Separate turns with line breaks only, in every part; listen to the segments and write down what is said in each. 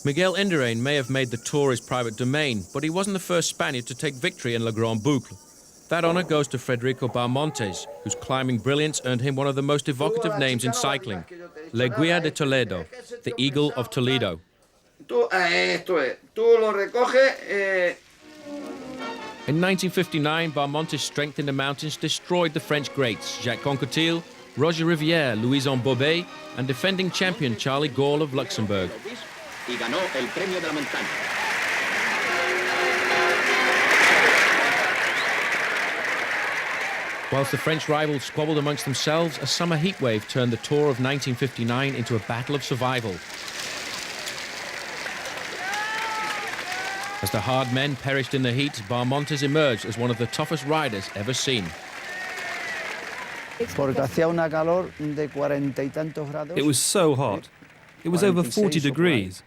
Miguel Indurain may have made the Tour his private domain, but he wasn't the first Spaniard to take victory in La Grande Boucle. That honor goes to Federico Bahamontes, whose climbing brilliance earned him one of the most evocative names in cycling, Eagle of Toledo, the Eagle of Toledo. In 1959, Bahamontes' strength in the mountains destroyed the French greats Jacques Anquetil, Roger Rivière, Louison Bobet, and defending champion Charlie Gall of Luxembourg. Whilst the French rivals squabbled amongst themselves, a summer heatwave turned the Tour of 1959 into a battle of survival. As the hard men perished in the heat, Bahamontes emerged as one of the toughest riders ever seen.
It
was so hot. It was over 40 degrees,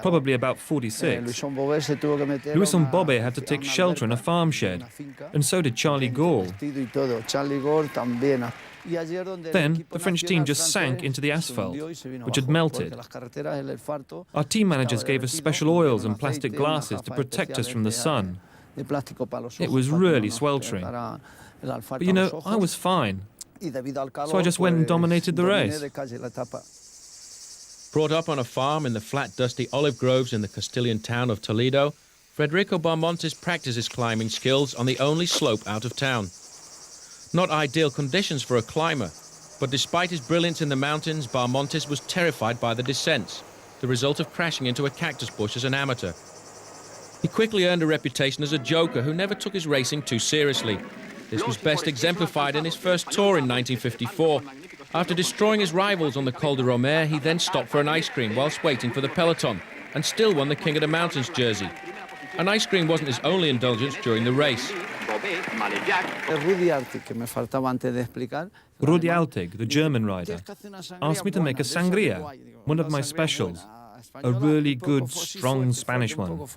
probably about 46. Louison Bobet had to take shelter in a farm shed, and so did Charlie Gall. Then the French team just sank into the asphalt, which had melted. Our team managers gave us special oils and plastic glasses to protect us from the sun. It was really sweltering. But you know, I was fine, so I just went and dominated the race.
Brought up on a farm in the flat, dusty olive groves in the Castilian town of Toledo, Federico Bahamontes practiced his climbing skills on the only slope out of town. Not ideal conditions for a climber, but despite his brilliance in the mountains, Bahamontes was terrified by the descents, the result of crashing into a cactus bush as an amateur. He quickly earned a reputation as a joker who never took his racing too seriously. This was best exemplified in his first Tour in 1954. After destroying his rivals on the Col de Romer, he then stopped for an ice cream whilst waiting for the peloton, and still won the King of the Mountains jersey. An ice cream wasn't his only indulgence during the race.
Rudi Altig, the German rider, asked me to make a sangria, one of my specials, a really good, strong Spanish one.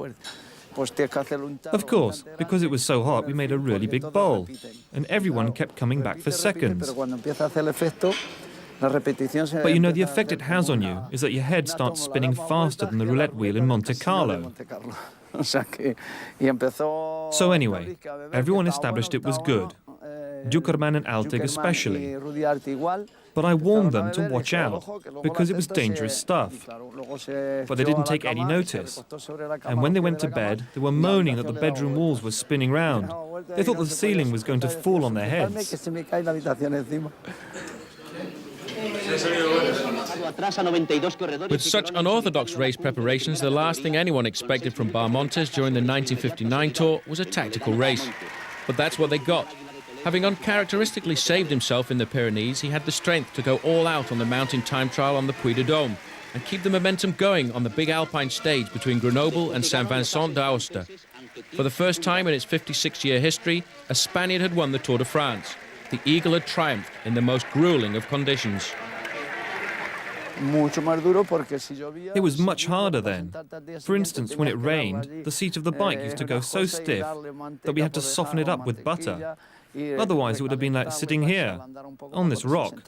Of course, because it was so hot, we made a really big bowl, and everyone kept coming back for seconds. But you know, the effect it has on you is that your head starts spinning faster than the roulette wheel in Monte Carlo. So anyway, everyone established it was good, Dukerman and Altig especially. But I warned them to watch out, because it was dangerous stuff. But they didn't take any notice. And when they went to bed, they were moaning that the bedroom walls were spinning round. They thought the ceiling was going to fall on their heads.
With such unorthodox race preparations, the last thing anyone expected from Bahamontes during the 1959 Tour was a tactical race. But that's what they got. Having uncharacteristically saved himself in the Pyrenees, he had the strength to go all out on the mountain time trial on the Puy de Dôme and keep the momentum going on the big alpine stage between Grenoble and Saint-Vincent d'Aosta. For the first time in its 56-year history, a Spaniard had won the Tour de France. The Eagle had triumphed in the most grueling of conditions.
It was much harder then. For instance, when it rained, the seat of the bike used to go so stiff that we had to soften it up with butter. Otherwise, it would have been like sitting here, on this rock.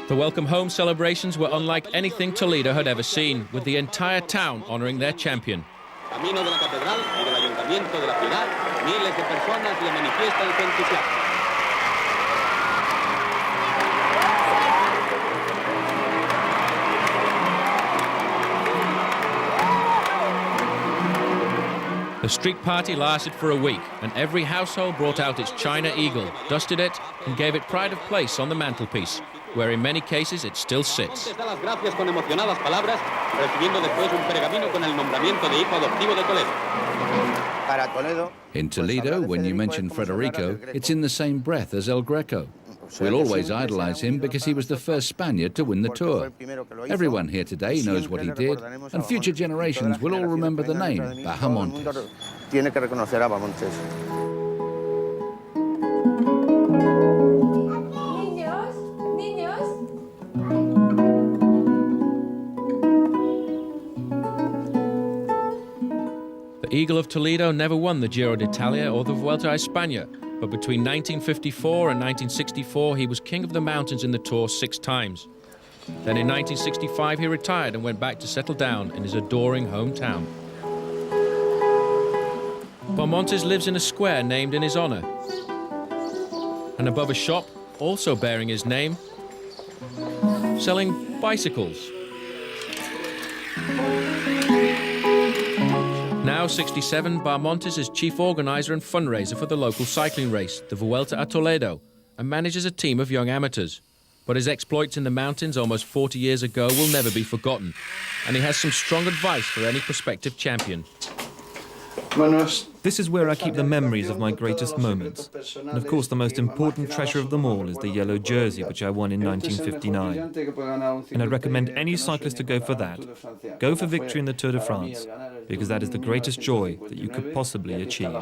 The welcome home celebrations were unlike anything Toledo had ever seen, with the entire town honouring their champion. Camino de la catedral y del ayuntamiento de la ciudad, miles de personas le manifiestan su entusiasmo. The street party lasted for a week, and every household brought out its China Eagle, dusted it, and gave it pride of place on the mantelpiece, where in many cases it still sits.
In Toledo, when you mention Federico, it's in the same breath as El Greco. We'll always idolize him because he was the first Spaniard to win the Tour. Everyone here today knows what he did, and future generations will all remember the name Bahamontes.
The Eagle of Toledo never won the Giro d'Italia or the Vuelta a España, but between 1954 and 1964 he was king of the mountains in the Tour 6 times. Then in 1965 he retired and went back to settle down in his adoring hometown. Bahamontes lives in a square named in his honor. And above a shop, also bearing his name, selling bicycles. Now 67, Bahamontes is chief organizer and fundraiser for the local cycling race, the Vuelta a Toledo, and manages a team of young amateurs. But his exploits in the mountains almost 40 years ago will never be forgotten, and he has some strong advice for any prospective champion.
This is where I keep the memories of my greatest moments. And of course, the most important treasure of them all is the yellow jersey, which I won in 1959. And I'd recommend any cyclist to go for that. Go for victory in the Tour de France, because that is the greatest joy that you could possibly achieve.